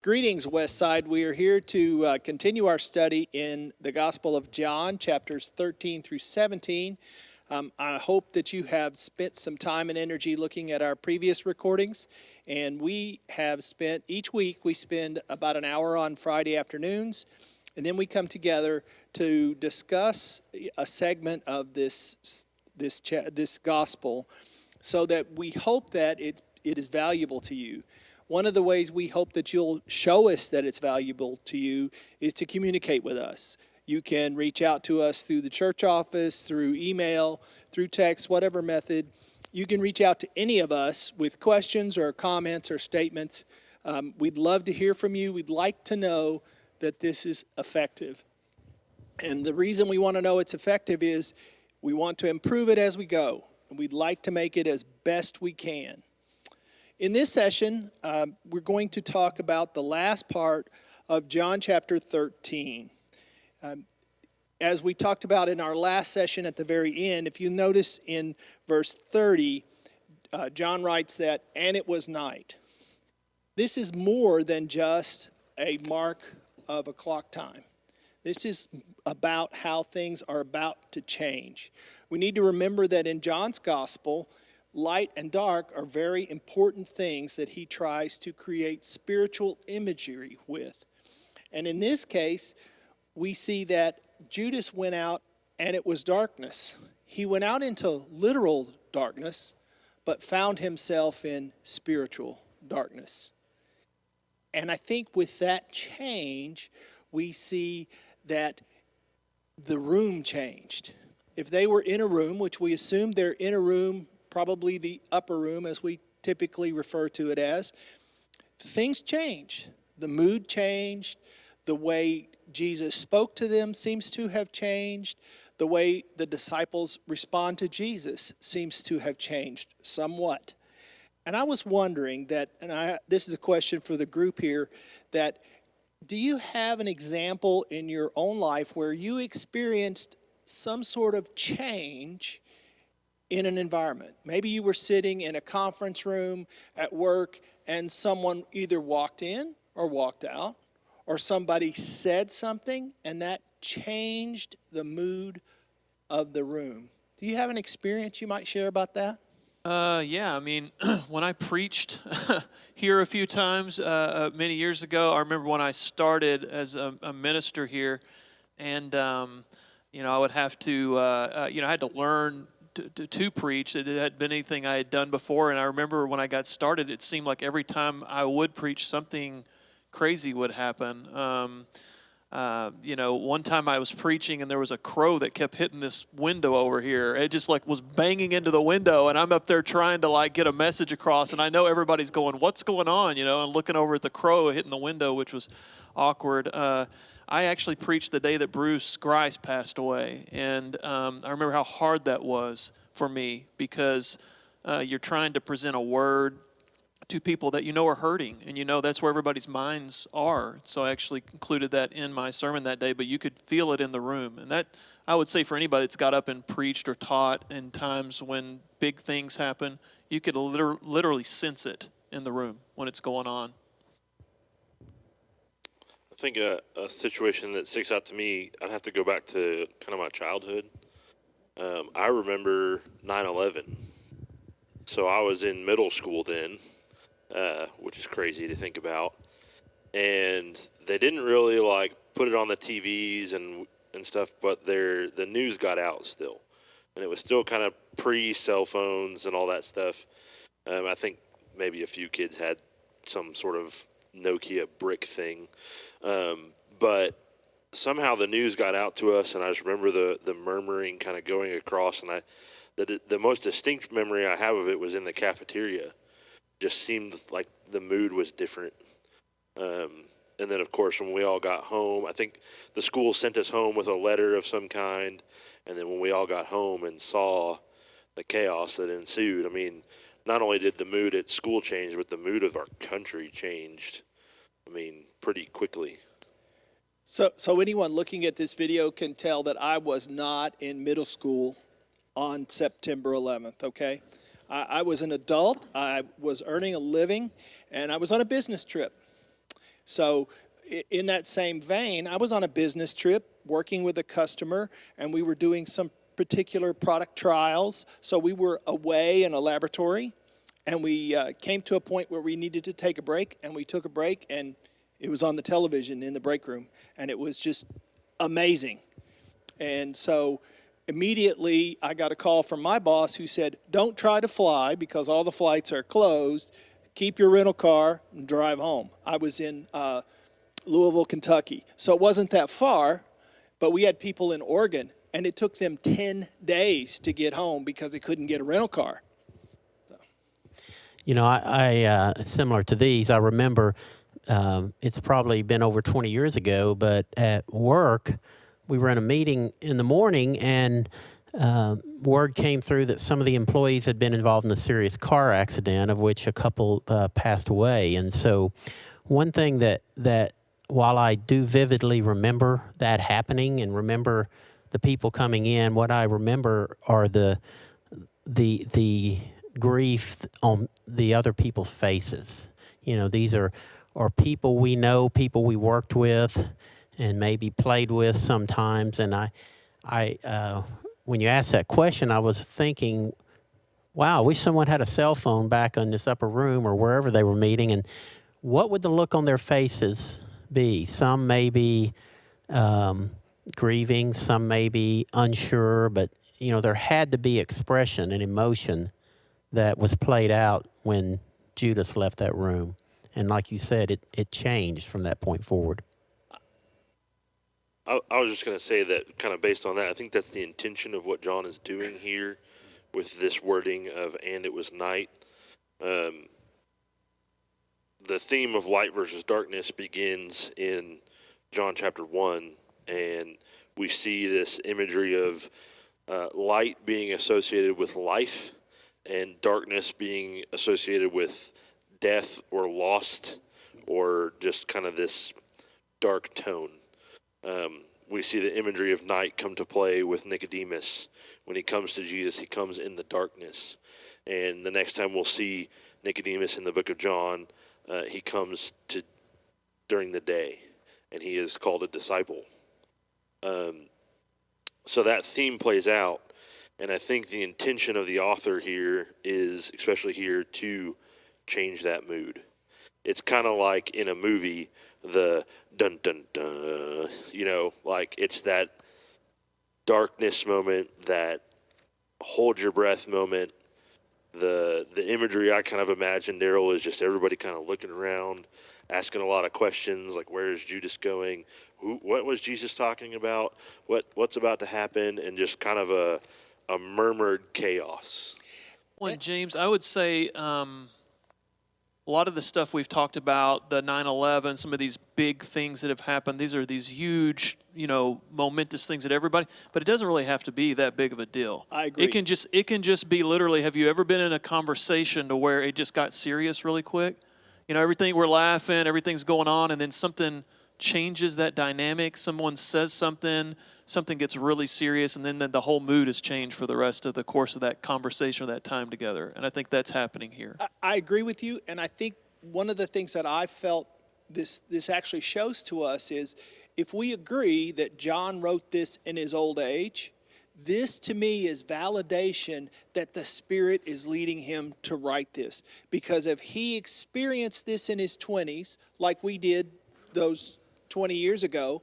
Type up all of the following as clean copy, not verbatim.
Greetings, Westside. We are here to continue our study in the Gospel of John, chapters 13 through 17. I hope that you have spent some time and energy looking at our previous recordings. And we have spent, each week, we spend about an hour on Friday afternoons. And then we come together to discuss a segment of this gospel so that we hope that it is valuable to you. One of the ways we hope that you'll show us that it's valuable to you is to communicate with us. You can reach out to us through the church office, through email, through text, whatever method. You can reach out to any of us with questions or comments or statements. We'd love to hear from you. We'd like to know that this is effective. And the reason we want to know it's effective is we want to improve it as we go. And we'd like to make it as best we can. In this session, we're going to talk about the last part of John chapter 13. As we talked about in our last session at the very end, if you notice in verse 30, John writes that, "And it was night." This is more than just a mark of a clock time. This is about how things are about to change. We need to remember that in John's gospel, light and dark are very important things that he tries to create spiritual imagery with. And in this case, we see that Judas went out and it was darkness. He went out into literal darkness, but found himself in spiritual darkness. And I think with that change, we see that the room changed. If they were in a room, which we assume they're in a room, probably the upper room as we typically refer to it as, things change. The mood changed. The way Jesus spoke to them seems to have changed. The way the disciples respond to Jesus seems to have changed somewhat. And I was wondering that, this is a question for the group here, that do you have an example in your own life where you experienced some sort of change in an environment? Maybe you were sitting in a conference room at work and someone either walked in or walked out, or somebody said something and that changed the mood of the room. Do you have an experience you might share about that? Yeah, I mean, when I preached here a few times many years ago, I remember when I started as a minister here, and I would have to, I had to learn to preach. It hadn't been anything I had done before, and I remember when I got started, it seemed like every time I would preach, something crazy would happen. One time I was preaching and there was a crow that kept hitting this window over here. It just was banging into the window, and I'm up there trying to get a message across, and I know everybody's going, "What's going on?" And looking over at the crow hitting the window, which was awkward. I actually preached the day that Bruce Grice passed away, and I remember how hard that was for me because you're trying to present a word to people that are hurting, and that's where everybody's minds are. So I actually included that in my sermon that day, but you could feel it in the room. And that, I would say, for anybody that's got up and preached or taught in times when big things happen, you could literally sense it in the room when it's going on. I think a situation that sticks out to me, I'd have to go back to kind of my childhood. I remember 9/11. So I was in middle school then, which is crazy to think about. And they didn't really put it on the TVs and stuff, but the news got out still. And it was still kind of pre-cell phones and all that stuff. I think maybe a few kids had some sort of Nokia brick thing. But somehow the news got out to us, and I just remember the murmuring kind of going across, and the most distinct memory I have of it was in the cafeteria. Just seemed like the mood was different. And then, of course, when we all got home, I think the school sent us home with a letter of some kind, and then when we all got home and saw the chaos that ensued, I mean, not only did the mood at school change, but the mood of our country changed, pretty quickly. So anyone looking at this video can tell that I was not in middle school on September 11th, okay? I was an adult, I was earning a living, and I was on a business trip. So in that same vein, I was on a business trip working with a customer, and we were doing some particular product trials. So we were away in a laboratory, and we came to a point where we needed to take a break, and we took a break, and it was on the television in the break room, and it was just amazing. And so immediately I got a call from my boss who said, don't try to fly because all the flights are closed. Keep your rental car and drive home. I was in Louisville, Kentucky. So it wasn't that far, but we had people in Oregon, and it took them 10 days to get home because they couldn't get a rental car. You know, I similar to these, I remember it's probably been over 20 years ago, but at work, we were in a meeting in the morning, and word came through that some of the employees had been involved in a serious car accident, of which a couple passed away. And so one thing that while I do vividly remember that happening and remember the people coming in, what I remember are the grief on the other people's faces. You know, these are people we know, people we worked with and maybe played with sometimes. And I when you asked that question, I was thinking, wow, I wish someone had a cell phone back in this upper room or wherever they were meeting, and what would the look on their faces be? Some may be grieving, some may be unsure, but you know, there had to be expression and emotion that was played out when Judas left that room. And like you said, it changed from that point forward. I was just going to say that kind of based on that, I think that's the intention of what John is doing here with this wording of, and it was night. The theme of light versus darkness begins in John chapter 1, and we see this imagery of light being associated with life and darkness being associated with death or lost or just kind of this dark tone. We see the imagery of night come to play with Nicodemus. When he comes to Jesus, he comes in the darkness. And the next time we'll see Nicodemus in the book of John, he comes to during the day, and he is called a disciple. So that theme plays out, and I think the intention of the author here is, especially here, to change that mood. It's kind of like in a movie, the dun dun dun, you know, like it's that darkness moment, that hold your breath moment. The imagery I kind of imagine, Daryl, is just everybody kind of looking around, asking a lot of questions, like where is Judas going? What was Jesus talking about? What's about to happen? And just kind of a murmured chaos. Well, and James, I would say a lot of the stuff we've talked about, the 9/11, some of these big things that have happened, these are these huge, you know, momentous things that everybody, but it doesn't really have to be that big of a deal. I agree. It can just be literally, have you ever been in a conversation to where it just got serious really quick? You know, everything, we're laughing, everything's going on, and then something changes that dynamic. Someone says something gets really serious, and then the whole mood has changed for the rest of the course of that conversation or that time together. And I think that's happening here. I agree with you, and I think one of the things that I felt this actually shows to us is if we agree that John wrote this in his old age, this to me is validation that the Spirit is leading him to write this. Because if he experienced this in his 20s, like we did those 20 years ago,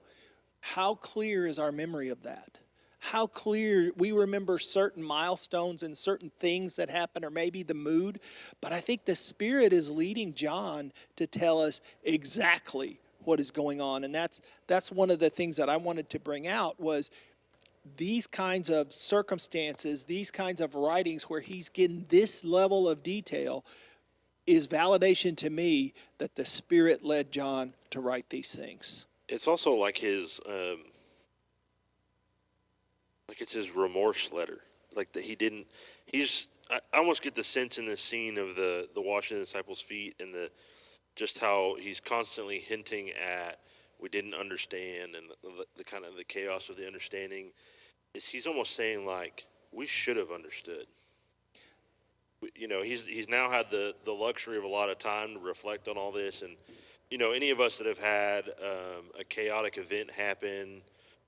how clear is our memory of that? How clear we remember certain milestones and certain things that happen, or maybe the mood. But I think the Spirit is leading John to tell us exactly what is going on. And that's one of the things that I wanted to bring out was these kinds of circumstances, these kinds of writings where he's getting this level of detail is validation to me that the Spirit led John to write these things. It's also like his, it's his remorse letter. Like that I almost get the sense in this scene of the washing the disciples' feet and just how he's constantly hinting at we didn't understand and the kind of the chaos of the understanding is he's almost saying like we should have understood. You know, he's now had the luxury of a lot of time to reflect on all this, and Any of us that have had a chaotic event happen,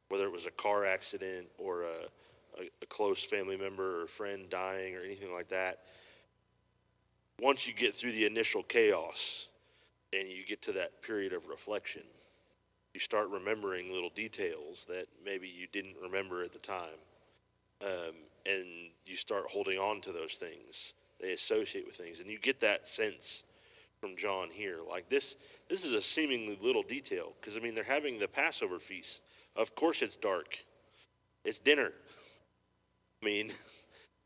whether it was a car accident or a close family member or friend dying or anything like that, once you get through the initial chaos and you get to that period of reflection, you start remembering little details that maybe you didn't remember at the time. And you start holding on to those things. They associate with things. And you get that sense from John here. Like this is a seemingly little detail. Because, they're having the Passover feast. Of course it's dark. It's dinner.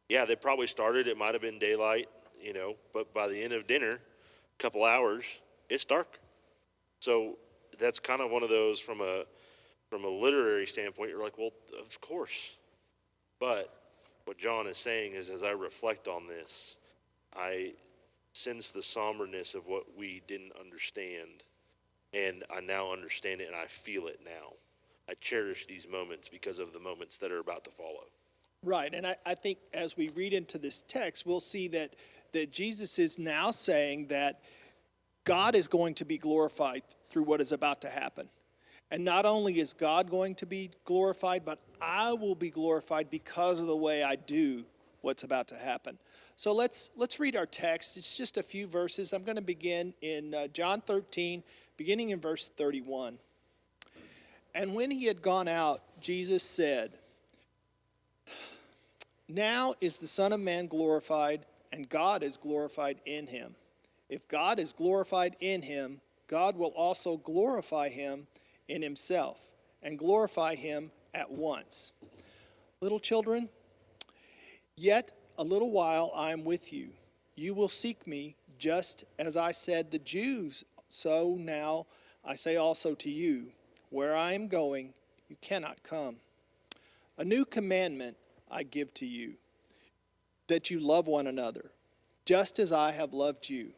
Yeah, they probably started. It might have been daylight, But by the end of dinner, a couple hours, it's dark. So that's kind of one of those from a literary standpoint. You're like, well, of course. But what John is saying is, as I reflect on this, I sense the somberness of what we didn't understand, and I now understand it, and I feel it now. I cherish these moments because of the moments that are about to follow. Right, and I think as we read into this text, we'll see that Jesus is now saying that God is going to be glorified through what is about to happen. And not only is God going to be glorified, but I will be glorified because of the way I do what's about to happen. So let's read our text. It's just a few verses. I'm going to begin in John 13, beginning in verse 31. And when he had gone out, Jesus said, "Now is the Son of Man glorified, and God is glorified in him. If God is glorified in him, God will also glorify him in himself, and glorify him at once. Little children, yet a little while I am with you. You will seek me, just as I said the Jews, so now I say also to you, where I am going, you cannot come. A new commandment I give to you, that you love one another. Just as I have loved you,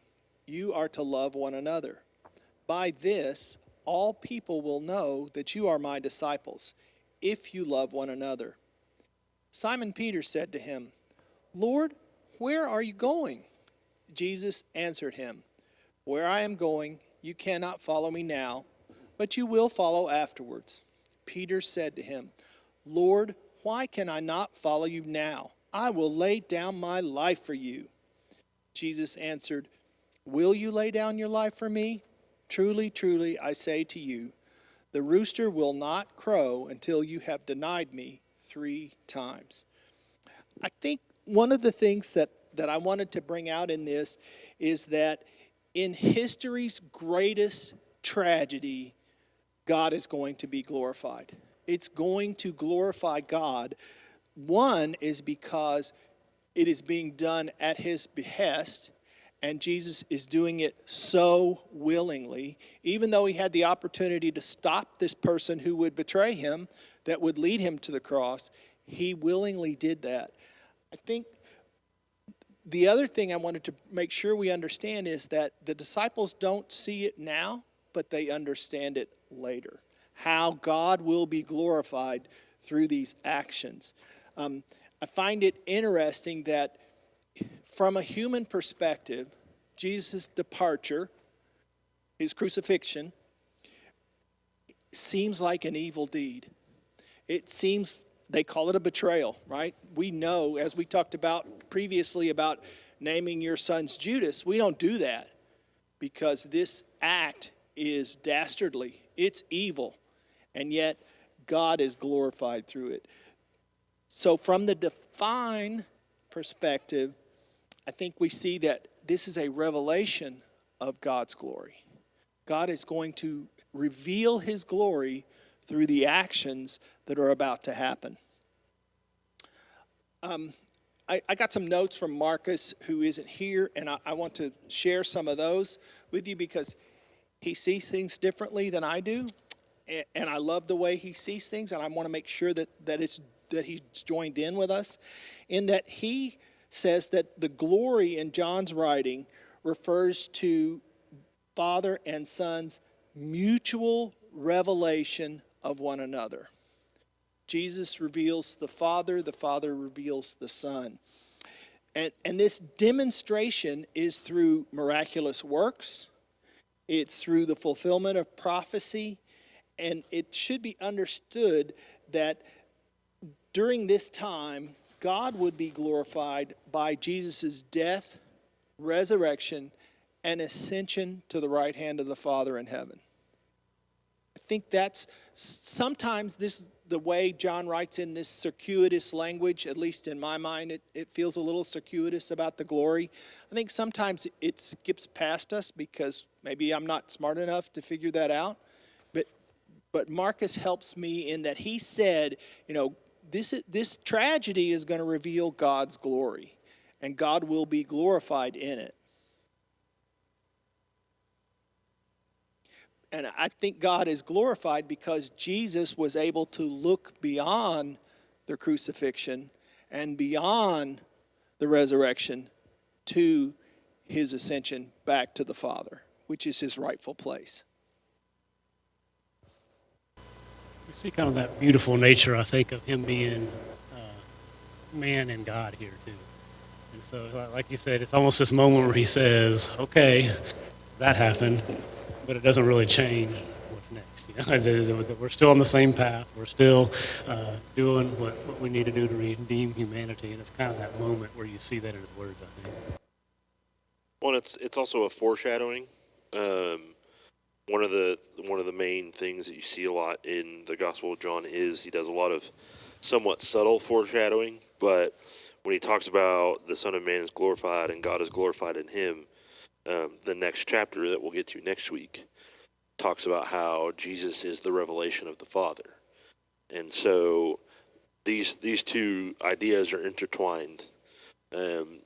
you are to love one another. By this, all people will know that you are my disciples, if you love one another." Simon Peter said to him, "Lord, where are you going?" Jesus answered him, "Where I am going, you cannot follow me now, but you will follow afterwards." Peter said to him, "Lord, why can I not follow you now? I will lay down my life for you." Jesus answered, "Will you lay down your life for me? Truly, truly, I say to you, the rooster will not crow until you have denied me 3 times. I think one of the things that I wanted to bring out in this is that in history's greatest tragedy, God is going to be glorified. It's going to glorify God. One is because it is being done at his behest, and Jesus is doing it so willingly, even though he had the opportunity to stop this person who would betray him, that would lead him to the cross. He willingly did that. I think the other thing I wanted to make sure we understand is that the disciples don't see it now, but they understand it later. How God will be glorified through these actions. I find it interesting that from a human perspective, Jesus' departure, his crucifixion, seems like an evil deed. It seems, they call it a betrayal, right? We know, as we talked about previously about naming your sons Judas, we don't do that because this act is dastardly. It's evil, and yet God is glorified through it. So from the divine perspective, I think we see that this is a revelation of God's glory. God is going to reveal his glory through the actions that are about to happen. I got some notes from Marcus, who isn't here, and I want to share some of those with you because he sees things differently than I do, and I love the way he sees things, and I want to make sure that he's joined in with us, in that he says that the glory in John's writing refers to Father and Son's mutual revelation of one another. Jesus reveals the Father reveals the Son. And this demonstration is through miraculous works. It's through the fulfillment of prophecy, and it should be understood that during this time, God would be glorified by Jesus' death, resurrection, and ascension to the right hand of the Father in heaven. I think that's sometimes this the way John writes in this circuitous language, at least in my mind, it feels a little circuitous about the glory. I think sometimes it skips past us because maybe I'm not smart enough to figure that out. But Marcus helps me in that he said, this tragedy is going to reveal God's glory, and God will be glorified in it. And I think God is glorified because Jesus was able to look beyond the crucifixion and beyond the resurrection to his ascension back to the Father, which is his rightful place. We see kind of that beautiful nature, I think, of him being man and God here, too. And so, like you said, it's almost this moment where he says, okay, that happened, but it doesn't really change what's next. We're still on the same path. We're still doing what we need to do to redeem humanity, and it's kind of that moment where you see that in his words, I think. Well, it's also a foreshadowing. One of the main things that you see a lot in the Gospel of John is he does a lot of somewhat subtle foreshadowing, but when he talks about the Son of Man is glorified and God is glorified in him, the next chapter that we'll get to next week talks about how Jesus is the revelation of the Father. And so these two ideas are intertwined. When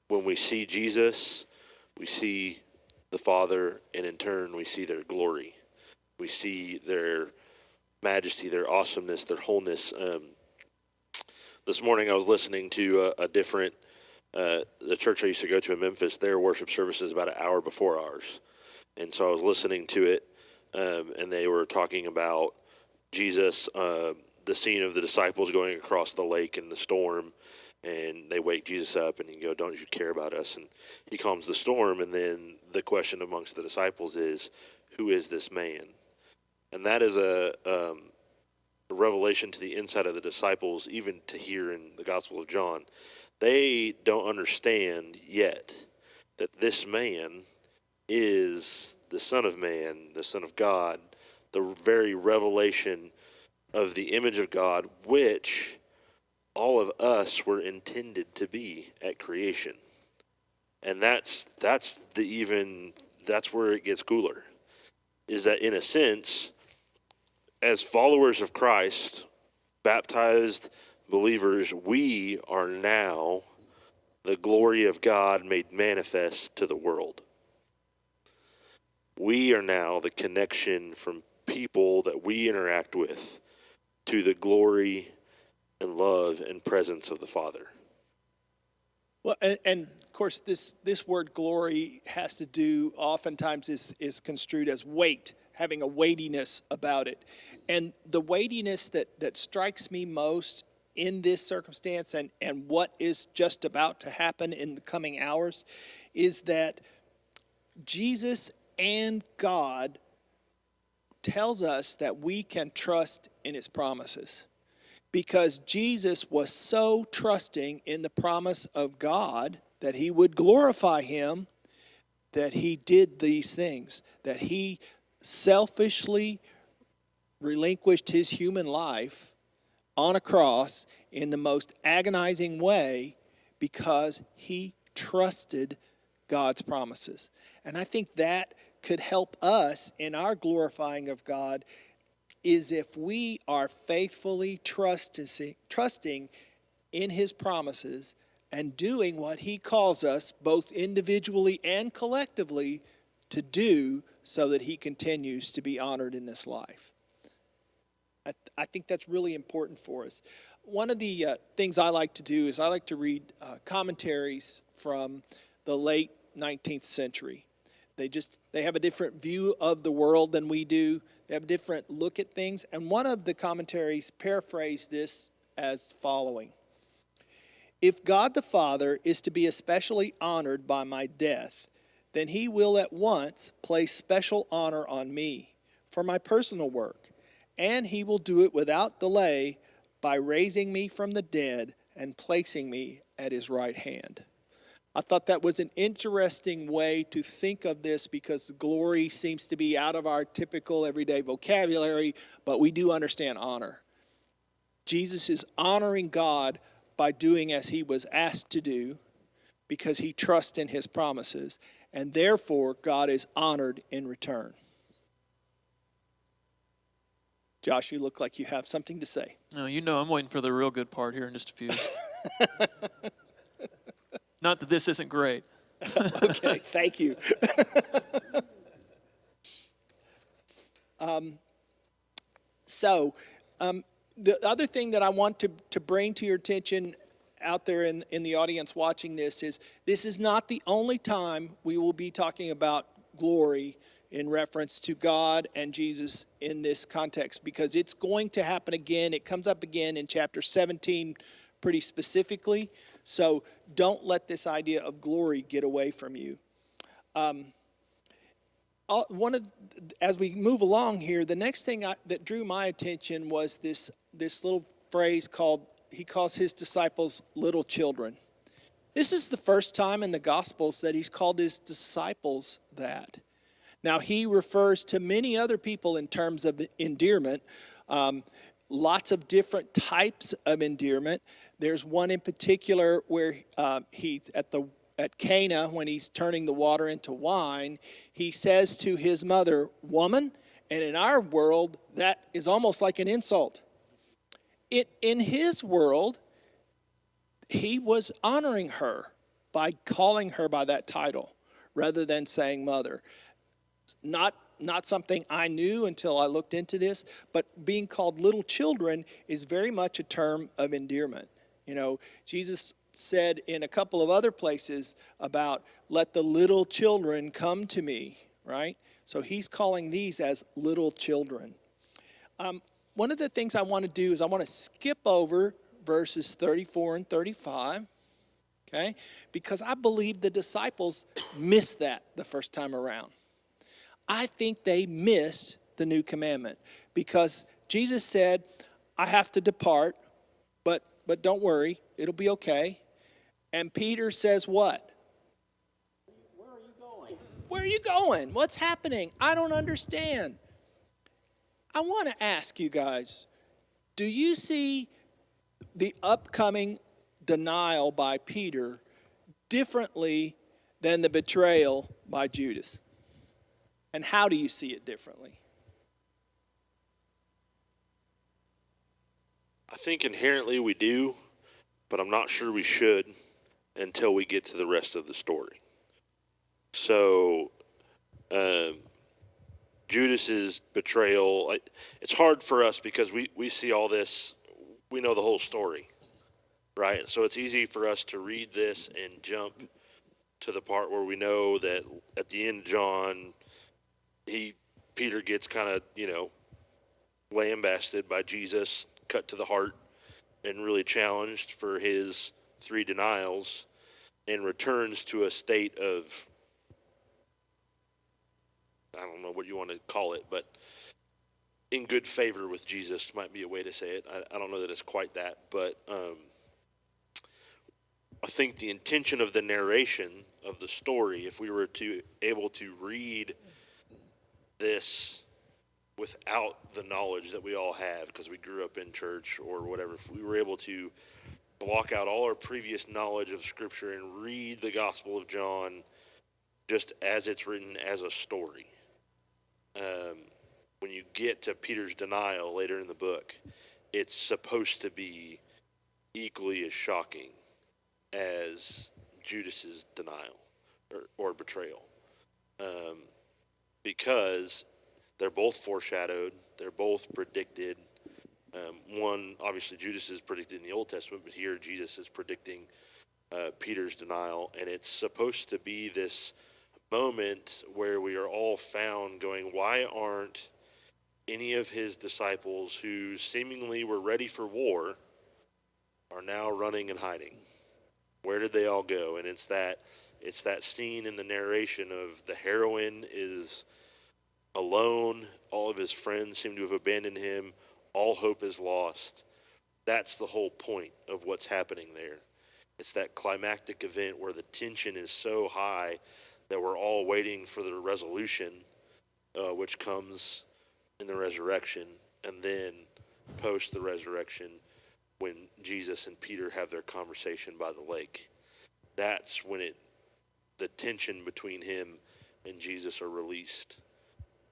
we see Jesus, we see the Father, and in turn we see their glory. We see their majesty, their awesomeness, their wholeness. This morning I was listening to a different, the church I used to go to in Memphis, their worship service is about an hour before ours. And so I was listening to it, and they were talking about Jesus, the scene of the disciples going across the lake in the storm, and they wake Jesus up, and he go, "Don't you care about us?" And he calms the storm, and then the question amongst the disciples is, who is this man? And that is a revelation to the inside of the disciples, even to hear in the Gospel of John. They don't understand yet that this man is the Son of Man, the Son of God, the very revelation of the image of God, which all of us were intended to be at creation. And that's where it gets cooler, is that in a sense, as followers of Christ, baptized believers, we are now the glory of God made manifest to the world. We are now the connection from people that we interact with to the glory and love and presence of the Father. Well, and of course, this word glory has to do, oftentimes is construed as weight, having a weightiness about it. And the weightiness that strikes me most in this circumstance and what is just about to happen in the coming hours is that Jesus and God tells us that we can trust in his promises. Because Jesus was so trusting in the promise of God that he would glorify him, that he did these things, that he selfishly relinquished his human life on a cross in the most agonizing way because he trusted God's promises. And I think that could help us in our glorifying of God is if we are faithfully trusting in his promises and doing what he calls us, both individually and collectively, to do so that he continues to be honored in this life. I think that's really important for us. One of the things I like to do is I like to read commentaries from the late 19th century. They have a different view of the world than we do. They have a different look at things. And one of the commentaries paraphrased this as following. If God the Father is to be especially honored by my death, then he will at once place special honor on me for my personal work, and he will do it without delay by raising me from the dead and placing me at his right hand. I thought that was an interesting way to think of this because glory seems to be out of our typical everyday vocabulary, but we do understand honor. Jesus is honoring God by doing as he was asked to do because he trusts in his promises, and therefore God is honored in return. Josh, you look like you have something to say. No, I'm waiting for the real good part here in just a few. Not that this isn't great. Okay, thank you. The other thing that I want to bring to your attention out there in the audience watching this is not the only time we will be talking about glory in reference to God and Jesus in this context, because it's going to happen again. It comes up again in chapter 17 pretty specifically. So don't let this idea of glory get away from you. As we move along here, the next thing that drew my attention was this little phrase he calls his disciples little children. This is the first time in the Gospels that he's called his disciples that. Now, he refers to many other people in terms of endearment, lots of different types of endearment. There's one in particular where he's at Cana, when he's turning the water into wine, he says to his mother, woman, and in our world, that is almost like an insult. In his world, he was honoring her by calling her by that title rather than saying mother. Not something I knew until I looked into this, but being called little children is very much a term of endearment. Jesus said in a couple of other places about let the little children come to me, right? So he's calling these as little children. One of the things I want to do is I want to skip over verses 34 and 35, okay? Because I believe the disciples missed that the first time around. I think they missed the new commandment because Jesus said, I have to depart, but don't worry, it'll be okay. And Peter says what? Where are you going? Where are you going? What's happening? I don't understand. I want to ask you guys, do you see the upcoming denial by Peter differently than the betrayal by Judas? And how do you see it differently? I think inherently we do, but I'm not sure we should until we get to the rest of the story. So, Judas's betrayal, it's hard for us because we see all this, we know the whole story, right? So it's easy for us to read this and jump to the part where we know that at the end of John, Peter gets kind of, lambasted by Jesus, cut to the heart, and really challenged for his 3 denials, and returns to a state of, I don't know what you want to call it, but in good favor with Jesus might be a way to say it. I don't know that it's quite that, but I think the intention of the narration of the story, if we were able to read this without the knowledge that we all have because we grew up in church or whatever, if we were able to block out all our previous knowledge of Scripture and read the Gospel of John just as it's written as a story, when you get to Peter's denial later in the book, it's supposed to be equally as shocking as Judas's denial or betrayal, because they're both foreshadowed, they're both predicted. One, obviously, Judas is predicted in the Old Testament, but here Jesus is predicting Peter's denial, and it's supposed to be this moment where we are all found going, why aren't any of his disciples who seemingly were ready for war are now running and hiding? Where did they all go? And it's that It's that scene in the narration of the heroine is alone. All of his friends seem to have abandoned him. All hope is lost. That's the whole point of what's happening there. It's that climactic event where the tension is so high that we're all waiting for the resolution, which comes in the resurrection, and then post the resurrection when Jesus and Peter have their conversation by the lake. That's when the tension between him and Jesus are released.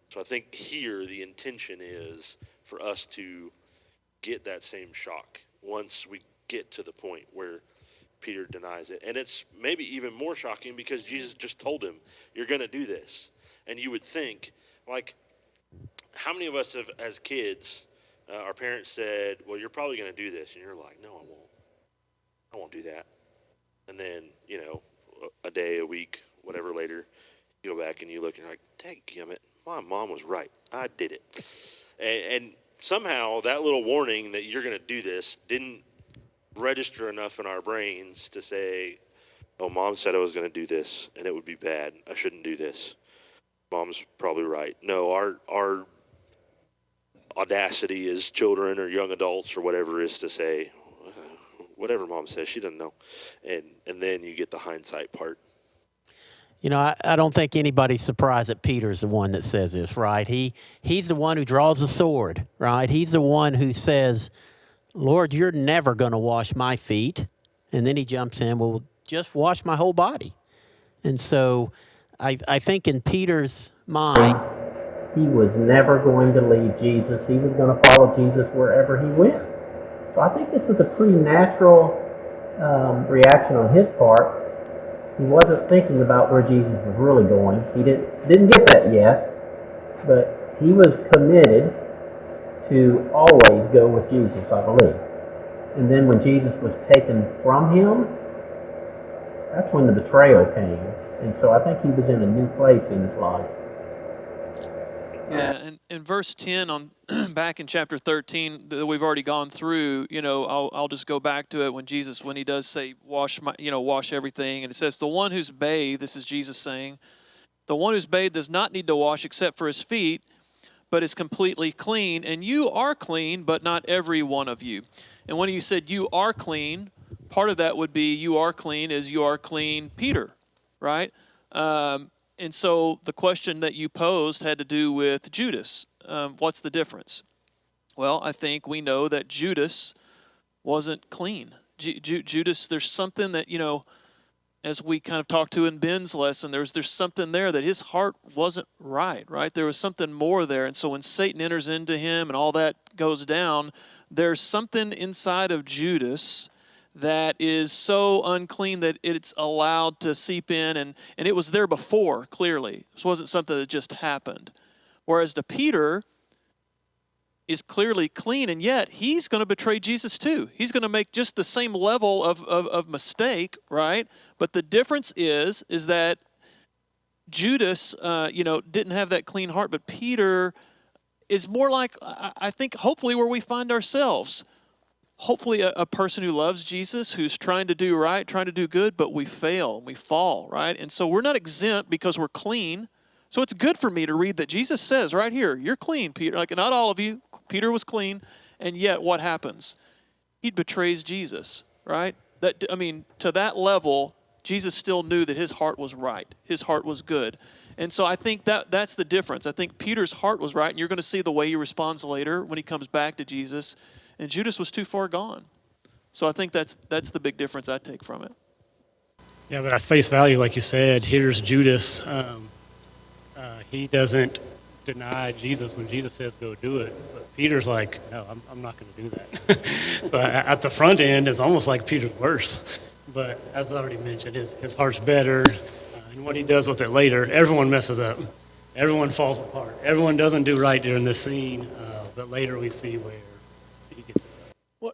So I think here the intention is for us to get that same shock once we get to the point where Peter denies it. And it's maybe even more shocking because Jesus just told him, you're going to do this. And you would think, like, how many of us have, as kids, our parents said, well, you're probably going to do this. And you're like, no, I won't. I won't do that. And then, a day, a week, whatever later, you go back and you look and you're like, dadgummit, my mom was right. I did it. And somehow that little warning that you're going to do this didn't register enough in our brains to say, oh, mom said I was going to do this and it would be bad. I shouldn't do this. Mom's probably right. No, our audacity as children or young adults or whatever is to say, whatever mom says, she doesn't know. And then you get the hindsight part. I don't think anybody's surprised that Peter's the one that says this, right? He's the one who draws the sword, right? He's the one who says, Lord, you're never going to wash my feet. And then he jumps in, well, just wash my whole body. And so I think in Peter's mind, he was never going to leave Jesus. He was going to follow Jesus wherever he went. So I think this was a pretty natural reaction on his part. He wasn't thinking about where Jesus was really going. He didn't get that yet, but he was committed to always go with Jesus, I believe. And then when Jesus was taken from him, that's when the betrayal came. And so I think he was in a new place in his life. Yeah, and in verse 10 on back in chapter 13 that we've already gone through, I'll just go back to it when he does say wash everything, and it says the one who's bathed, this is Jesus saying, the one who's bathed does not need to wash except for his feet, but is completely clean, and you are clean, but not every one of you. And when you said you are clean, part of that would be you are clean as you are clean, Peter, right? And so the question that you posed had to do with Judas. What's the difference? Well, I think we know that Judas wasn't clean. Judas, there's something that, as we kind of talked to in Ben's lesson, there's something there that his heart wasn't right? There was something more there. And so when Satan enters into him and all that goes down, there's something inside of Judas that is so unclean that it's allowed to seep in, and it was there before, clearly. This wasn't something that just happened. Whereas to Peter is clearly clean, and yet he's going to betray Jesus too. He's going to make just the same level of mistake, right? But the difference is that Judas, didn't have that clean heart, but Peter is more like, I think, hopefully where we find ourselves. Hopefully a person who loves Jesus, who's trying to do right, trying to do good, but we fail and we fall, right? And so we're not exempt because we're clean. So it's good for me to read that Jesus says right here, you're clean, Peter. Like, not all of you. Peter was clean. And yet what happens? He betrays Jesus, right? To that level, Jesus still knew that his heart was right. His heart was good. And so I think that's the difference. I think Peter's heart was right, and you're going to see the way he responds later when he comes back to Jesus. And Judas was too far gone. So I think that's the big difference I take from it. Yeah, but at face value, like you said, here's Judas. He doesn't deny Jesus when Jesus says go do it. But Peter's like, no, I'm not going to do that. So at the front end, it's almost like Peter's worse. But as I already mentioned, his heart's better. And what he does with it later, everyone messes up. Everyone falls apart. Everyone doesn't do right during this scene. But later we see where he gets it right. Well,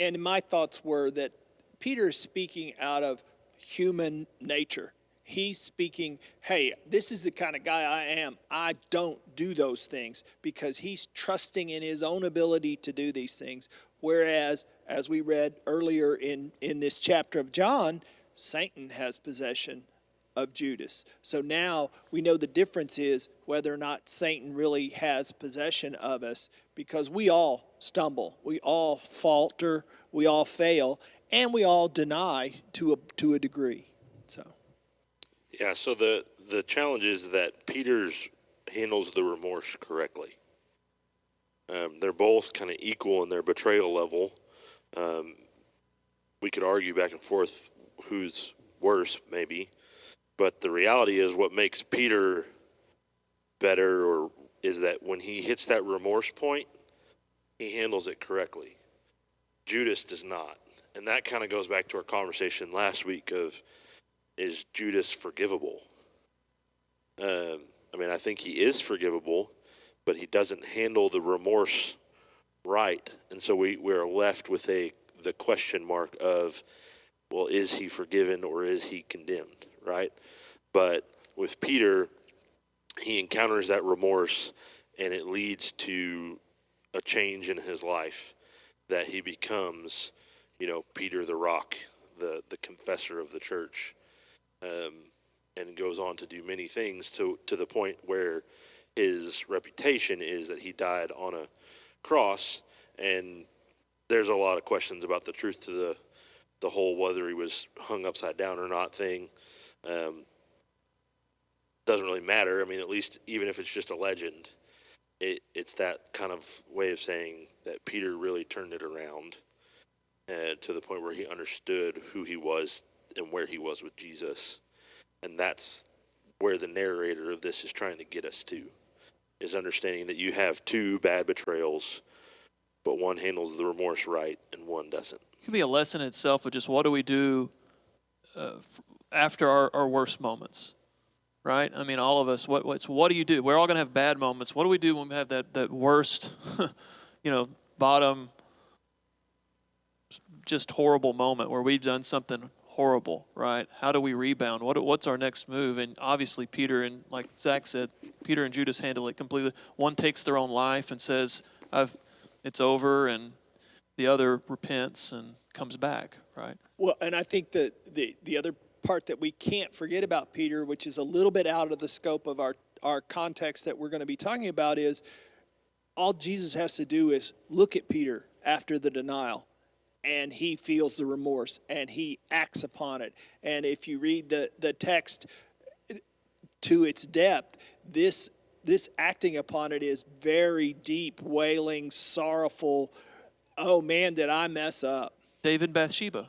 and my thoughts were that Peter is speaking out of human nature. He's speaking, hey, this is the kind of guy I am. I don't do those things, because he's trusting in his own ability to do these things. Whereas, as we read earlier in this chapter of John, Satan has possession of Judas. So now we know the difference is whether or not Satan really has possession of us, because we all stumble, we all falter, we all fail, and we all deny to a degree. So Yeah, so the challenge is that Peter's handles the remorse correctly. They're both kind of equal in their betrayal level. We could argue back and forth who's worse, maybe. But the reality is what makes Peter better is that when he hits that remorse point, he handles it correctly. Judas does not. And that kind of goes back to our conversation last week of, is Judas forgivable? I think he is forgivable, but he doesn't handle the remorse right. And so we're left with the question mark of, well, is he forgiven or is he condemned, right? But with Peter, he encounters that remorse, and it leads to a change in his life, that he becomes, Peter the Rock, the confessor of the church, and goes on to do many things to the point where his reputation is that he died on a cross. And there's a lot of questions about the truth to the whole whether he was hung upside down or not thing. Doesn't really matter. At least even if it's just a legend, it's that kind of way of saying that Peter really turned it around to the point where he understood who he was and where he was with Jesus. And that's where the narrator of this is trying to get us to, is understanding that you have two bad betrayals, but one handles the remorse right and one doesn't. It could be a lesson in itself of just what do we do after our worst moments, right? All of us, what do you do? We're all going to have bad moments. What do we do when we have that worst, bottom, just horrible moment where we've done something horrible, right? How do we rebound? What's our next move? And obviously Peter, and like Zach said, Peter and Judas handle it completely. One takes their own life and says, it's over, and the other repents and comes back, right? Well, and I think that the other part that we can't forget about Peter, which is a little bit out of the scope of our context that we're going to be talking about, is all Jesus has to do is look at Peter after the denial, and he feels the remorse, and he acts upon it. And if you read the text to its depth, this acting upon it is very deep, wailing, sorrowful. Oh man, did I mess up? David and Bathsheba,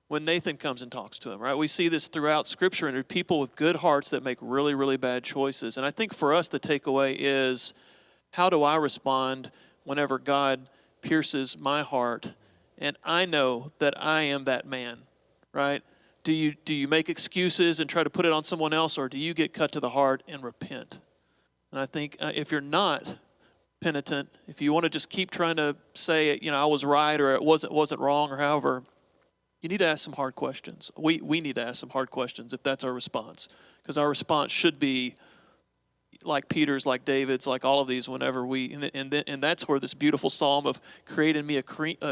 when Nathan comes and talks to him, right? We see this throughout Scripture, and there are people with good hearts that make really, really bad choices. And I think for us, the takeaway is, how do I respond whenever God pierces my heart and I know that I am that man, right? Do you make excuses and try to put it on someone else, or do you get cut to the heart and repent? And I think if you're not penitent, if you want to just keep trying to say, I was right or it wasn't wrong or however, you need to ask some hard questions. We need to ask some hard questions if that's our response, because our response should be like Peter's, like David's, like all of these. Whenever and that's where this beautiful psalm of create in me a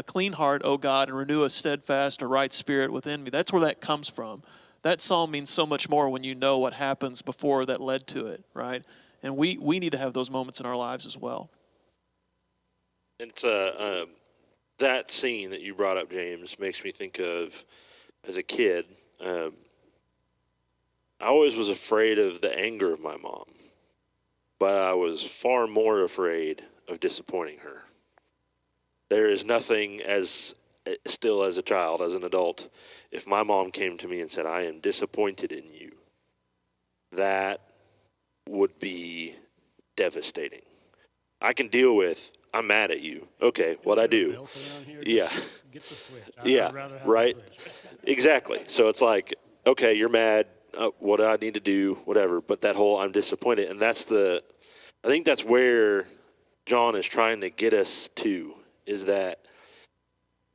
clean heart, O God, and renew a steadfast, a right spirit within me. That's where that comes from. That psalm means so much more when you know what happens before that led to it, right? And we need to have those moments in our lives as well. It's that scene that you brought up, James, makes me think of, as a kid, I always was afraid of the anger of my mom, but I was far more afraid of disappointing her. There is nothing still as a child, as an adult, if my mom came to me and said, I am disappointed in you, that would be devastating. I can deal with, I'm mad at you. Okay, what I do? Yeah. Get the switch. Yeah, right? Exactly. So it's like, okay, you're mad. What do I need to do? Whatever. But that whole I'm disappointed. And I think that's where John is trying to get us to, is that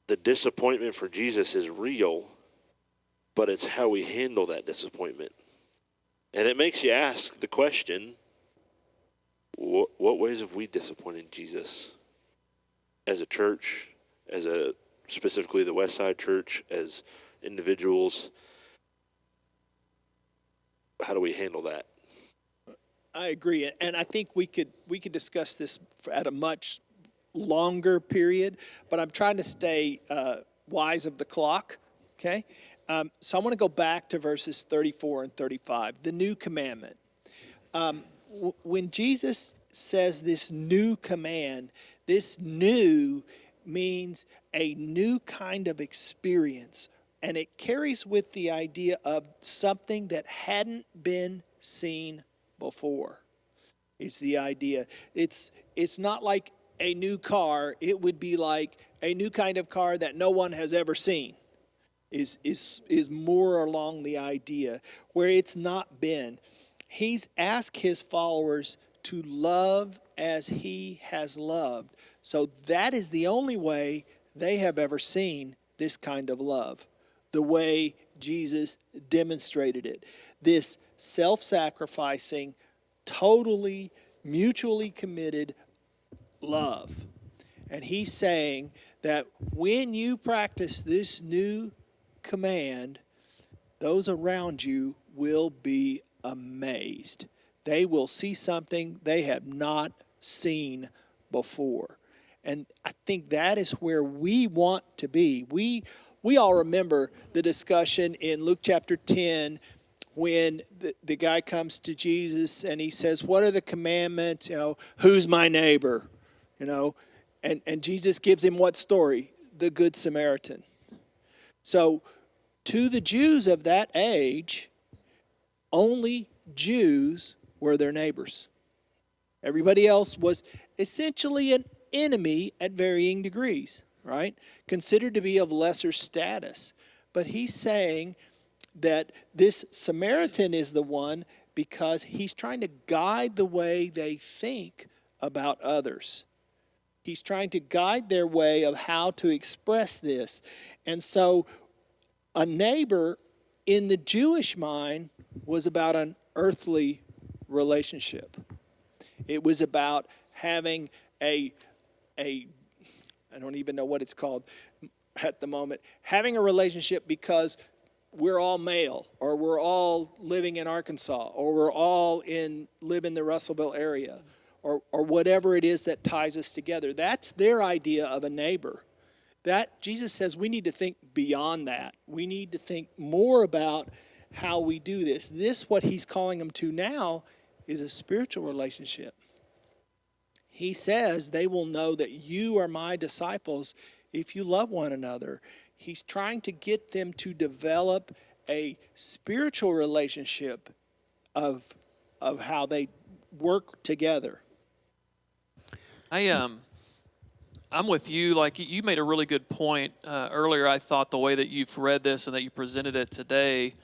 the disappointment for Jesus is real, but it's how we handle that disappointment. And it makes you ask the question, what ways have we disappointed Jesus as a church, specifically the West Side Church, as individuals? how do we handle that? I agree, and I think we could discuss this at a much longer period, but I'm trying to stay wise of the clock. Okay, so I want to go back to verses 34 and 35, the new commandment. When Jesus says this new command, this new means a new kind of experience, and it carries with the idea of something that hadn't been seen before. Is the idea. It's not like a new car. It would be like a new kind of car that no one has ever seen. Is more along the idea where it's not been. He's asked his followers to love as he has loved. So that is the only way they have ever seen this kind of love, the way Jesus demonstrated it. This self-sacrificing, totally, mutually committed love. And he's saying that when you practice this new command, those around you will be amazed. They will see something they have not seen before. And I think that is where we want to be. We all remember the discussion in Luke chapter 10 when the guy comes to Jesus and he says, what are the commandments? Who's my neighbor? And Jesus gives him what story? The Good Samaritan. So to the Jews of that age, only Jews were their neighbors. Everybody else was essentially an enemy at varying degrees, right? Considered to be of lesser status. But he's saying that this Samaritan is the one because he's trying to guide the way they think about others. He's trying to guide their way of how to express this. And so a neighbor in the Jewish mind was about an earthly relationship. It was about having I don't even know what it's called at the moment, having a relationship because we're all male, or we're all living in Arkansas, or we're all live in the Russellville area, or whatever it is that ties us together. That's their idea of a neighbor. That Jesus says we need to think beyond that. We need to think more about how we do this. This, what he's calling them to now, is a spiritual relationship. He says they will know that you are my disciples if you love one another. He's trying to get them to develop a spiritual relationship of how they work together. I'm with you. Like you made a really good point earlier. I thought the way that you've read this and that you presented it today,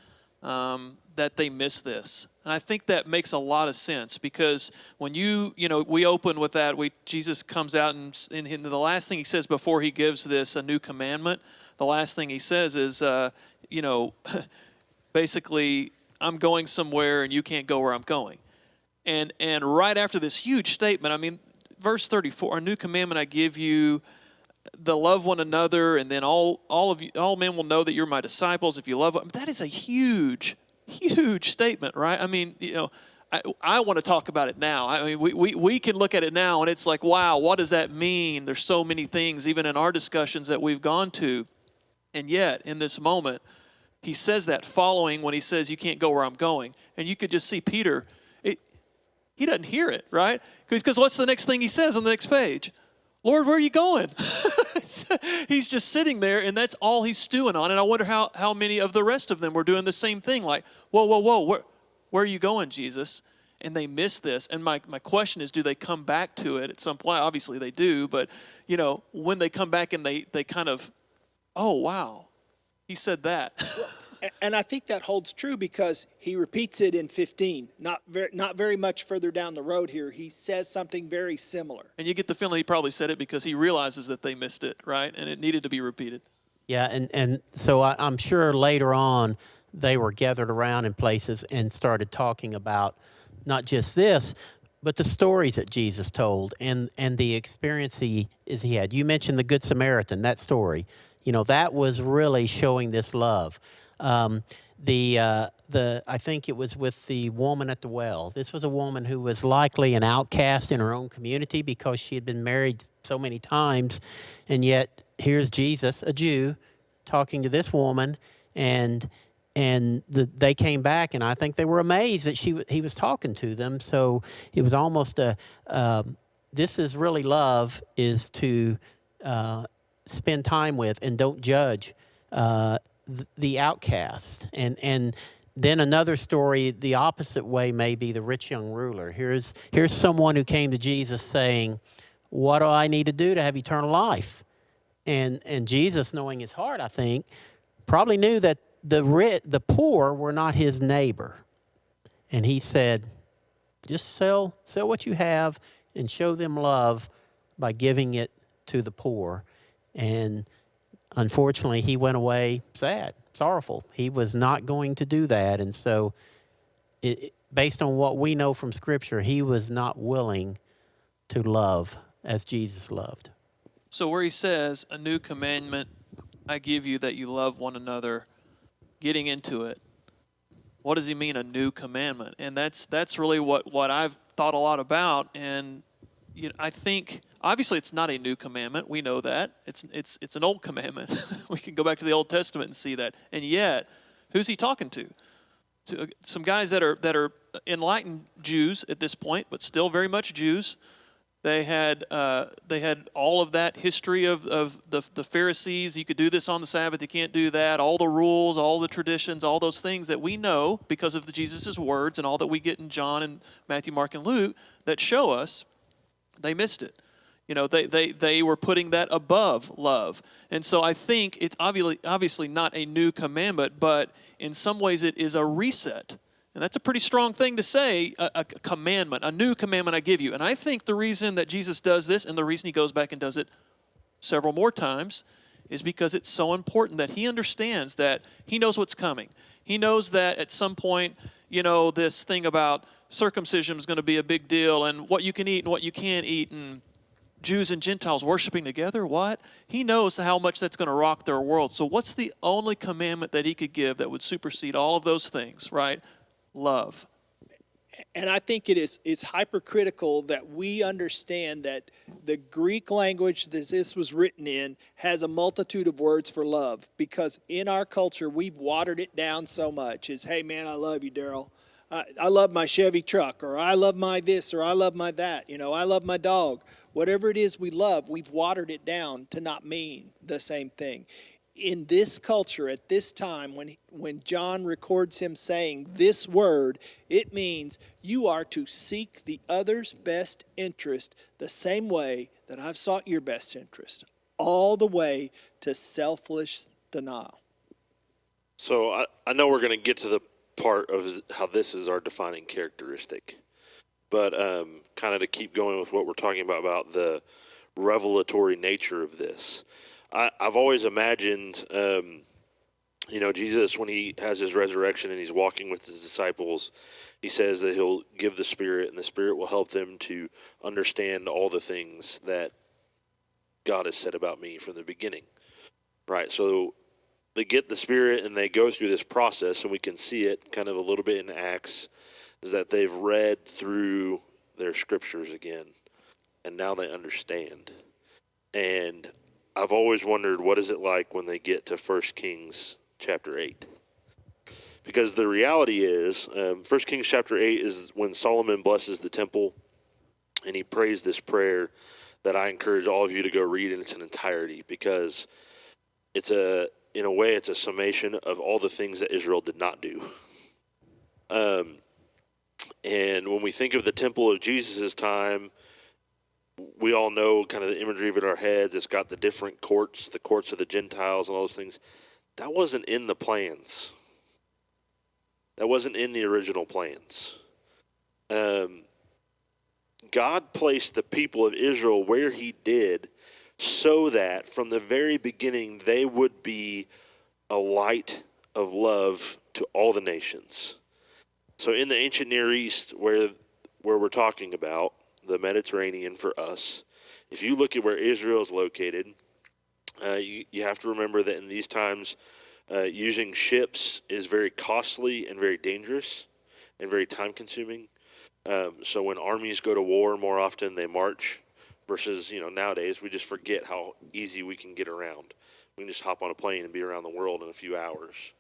that they miss this. And I think that makes a lot of sense because when we open with that, Jesus comes out and the last thing he says before he gives this a new commandment, the last thing he says is, basically, I'm going somewhere and you can't go where I'm going. And right after this huge statement, verse 34, a new commandment I give you, the love one another, and then all men will know that you're my disciples if you love them. That is a huge statement, right? I want to talk about it now. We can look at it now, and it's like, wow, what does that mean? There's so many things, even in our discussions that we've gone to, and yet in this moment, he says that following when he says, you can't go where I'm going, and you could just see Peter. He doesn't hear it, right? Because what's the next thing he says on the next page? Lord, where are you going? He's just sitting there, and that's all he's stewing on. And I wonder how many of the rest of them were doing the same thing, like, whoa, where are you going, Jesus? And they miss this. And my question is, do they come back to it at some point? Obviously they do, but, when they come back and they kind of, oh, wow, he said that. And I think that holds true because he repeats it in 15. Not very much further down the road here. He says something very similar. And you get the feeling he probably said it because he realizes that they missed it, right? And it needed to be repeated. Yeah, and so I'm sure later on they were gathered around in places and started talking about not just this, but the stories that Jesus told and the experience he had. You mentioned the Good Samaritan, that story. That was really showing this love. I think it was with the woman at the well. This was a woman who was likely an outcast in her own community because she had been married so many times, and yet here's Jesus, a Jew, talking to this woman, and they came back, and I think they were amazed that he was talking to them. So it was almost this is really love, is to spend time with and don't judge the outcast. And then another story, the opposite way, may be the rich young ruler. Here's someone who came to Jesus saying, "What do I need to do to have eternal life?" And Jesus, knowing his heart, I think, probably knew that the poor were not his neighbor. And he said, just sell what you have and show them love by giving it to the poor. And unfortunately, he went away sad, sorrowful. He was not going to do that. And so, based on what we know from Scripture, he was not willing to love as Jesus loved. So where he says, "A new commandment I give you, that you love one another," getting into it, what does he mean, a new commandment? And that's really what I've thought a lot about. And I think obviously it's not a new commandment. We know that it's an old commandment. We can go back to the Old Testament and see that. And yet, who's he talking to? To some guys that are enlightened Jews at this point, but still very much Jews. They had all of that history of the Pharisees. You could do this on the Sabbath. You can't do that. All the rules, all the traditions, all those things that we know because of Jesus' words and all that we get in John and Matthew, Mark, and Luke that show us, they missed it. They were putting that above love. And so I think it's obviously not a new commandment, but in some ways it is a reset. And that's a pretty strong thing to say, a commandment, a new commandment I give you. And I think the reason that Jesus does this and the reason he goes back and does it several more times is because it's so important that he understands that he knows what's coming. He knows that at some point, this thing about circumcision is going to be a big deal and what you can eat and what you can't eat and Jews and Gentiles worshiping together, what? He knows how much that's going to rock their world. So what's the only commandment that he could give that would supersede all of those things, right? Love. And I think it's hypercritical that we understand that the Greek language that this was written in has a multitude of words for love, because in our culture we've watered it down so much. It's, hey man, I love you, Daryl. I love my Chevy truck, or I love my this, or I love my that. I love my dog. Whatever it is we love, we've watered it down to not mean the same thing. In this culture, at this time, when John records him saying this word, it means you are to seek the other's best interest the same way that I've sought your best interest, all the way to selfless denial. So I know we're going to get to the part of how this is our defining characteristic, but kind of to keep going with what we're talking about the revelatory nature of this. I've always imagined, Jesus, when he has his resurrection and he's walking with his disciples, he says that he'll give the Spirit, and the Spirit will help them to understand all the things that God has said about me from the beginning. Right, so they get the Spirit and they go through this process, and we can see it kind of a little bit in Acts, is that they've read through their scriptures again, and now they understand. And I've always wondered, what is it like when they get to 1 Kings chapter 8? Because the reality is, 1 Kings chapter 8 is when Solomon blesses the temple, and he prays this prayer that I encourage all of you to go read in its entirety, because in a way, it's a summation of all the things that Israel did not do. And when we think of the temple of Jesus' time, we all know kind of the imagery of it in our heads. It's got the different courts, the courts of the Gentiles and all those things. That wasn't in the plans. That wasn't in the original plans. God placed the people of Israel where he did so that from the very beginning they would be a light of love to all the nations. So in the ancient Near East, where we're talking about, the Mediterranean for us, if you look at where Israel is located, you have to remember that in these times, Using ships is very costly and very dangerous and very time-consuming. So when armies go to war, more often they march versus, nowadays we just forget how easy we can get around. We can just hop on a plane and be around the world in a few hours.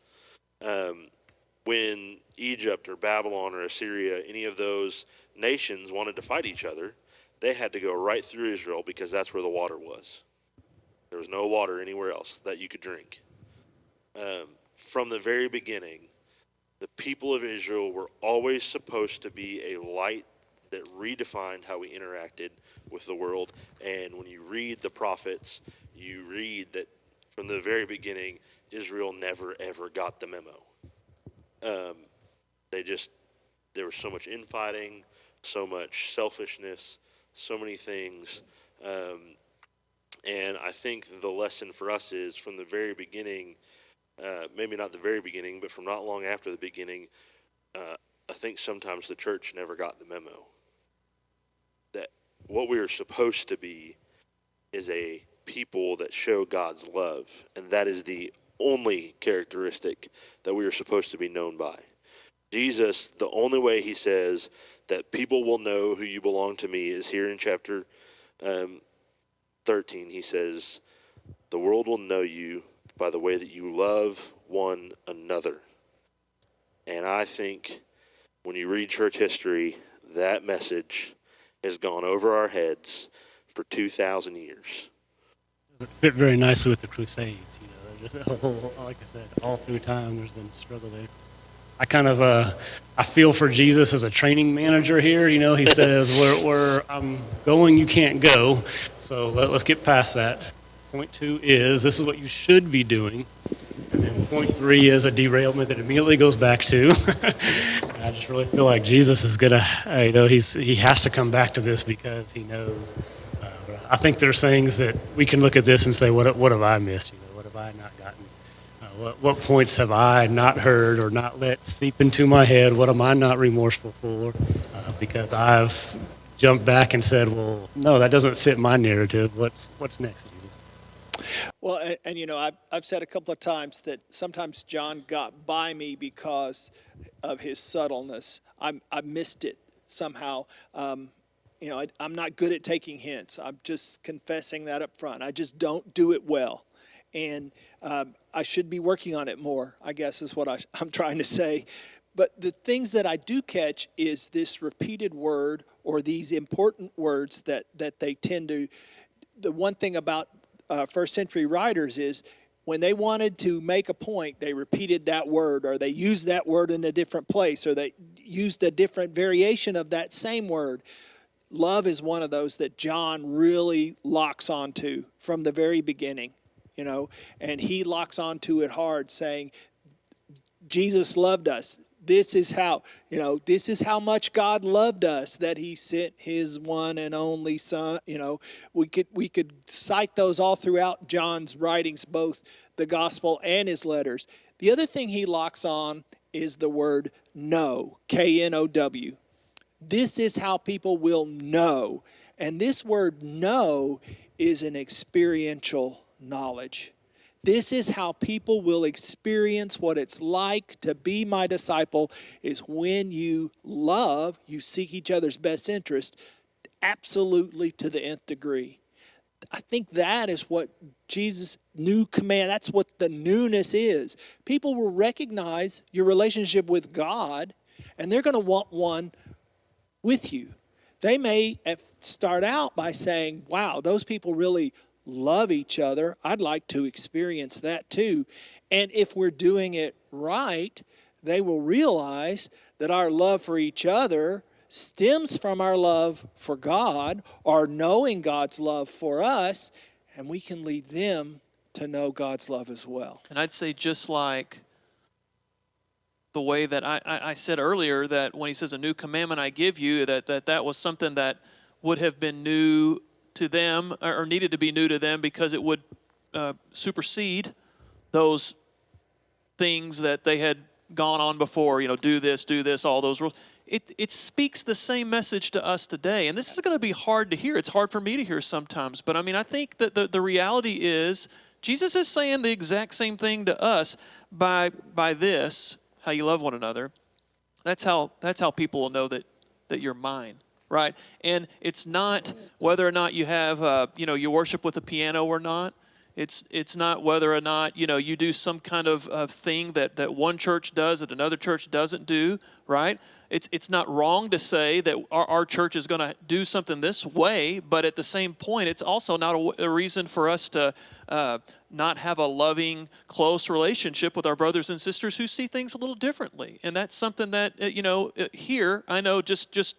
When Egypt or Babylon or Assyria, any of those nations wanted to fight each other, they had to go right through Israel because that's where the water was. There was no water anywhere else that you could drink. From the very beginning, the people of Israel were always supposed to be a light that redefined how we interacted with the world. And when you read the prophets, you read that from the very beginning, Israel never, ever got the memo. There was so much infighting, so much selfishness, so many things. And I think the lesson for us is from the very beginning, maybe not the very beginning, but from not long after the beginning, I think sometimes the church never got the memo. That what we are supposed to be is a people that show God's love, and that is the only characteristic that we are supposed to be known by. Jesus, the only way he says that people will know who you belong to me is here in chapter 13. He says, the world will know you by the way that you love one another. And I think when you read church history, that message has gone over our heads for 2,000 years. It fit very nicely with the Crusades. Just like I said, all through time there's been struggle there. I feel for Jesus as a training manager here. He says, where I'm going, you can't go. So let's get past that. Point 2 is, this is what you should be doing. And then point 3 is a derailment that immediately goes back to. I just really feel like Jesus is going to, he has to come back to this because he knows. I think there's things that we can look at this and say, what have I missed? What have I not gotten? What points have I not heard or not let seep into my head? What am I not remorseful for? Because I've jumped back and said, well, no, that doesn't fit my narrative. What's next, Jesus? Well, and I've said a couple of times that sometimes John got by me because of his subtleness. I missed it somehow. I'm not good at taking hints. I'm just confessing that up front. I just don't do it well. And I should be working on it more, I guess is what I'm trying to say. But the things that I do catch is this repeated word or these important words that they tend to. The one thing about first century writers is when they wanted to make a point, they repeated that word, or they used that word in a different place, or they used a different variation of that same word. Love is one of those that John really locks onto from the very beginning. And he locks onto it hard, saying, Jesus loved us. This is how much God loved us, that he sent his one and only son. We could cite those all throughout John's writings, both the gospel and his letters. The other thing he locks on is the word know, K-N-O-W. This is how people will know. And this word know is an experiential knowledge. This is how people will experience what it's like to be my disciple, is when you love, you seek each other's best interest, absolutely to the nth degree. I think that is what Jesus' new command, that's what the newness is. People will recognize your relationship with God, and they're going to want one with you. They may start out by saying, wow, those people really love each other. I'd like to experience that too. And if we're doing it right, they will realize that our love for each other stems from our love for God, or knowing God's love for us, and we can lead them to know God's love as well. And I'd say just like the way that I said earlier, that when he says a new commandment I give you, that was something that would have been new to them, or needed to be new to them, because it would supersede those things that they had gone on before. Do this, all those rules. It speaks the same message to us today. And this is going to be hard to hear. It's hard for me to hear sometimes. But I think that the reality is Jesus is saying the exact same thing to us by this, how you love one another. That's how people will know that you're mine, right? And it's not whether or not you have, you worship with a piano or not. It's not whether or not, you do some kind of thing that one church does that another church doesn't do, right? It's not wrong to say that our church is going to do something this way, but at the same point, it's also not a reason for us to not have a loving, close relationship with our brothers and sisters who see things a little differently. And that's something that, here, I know just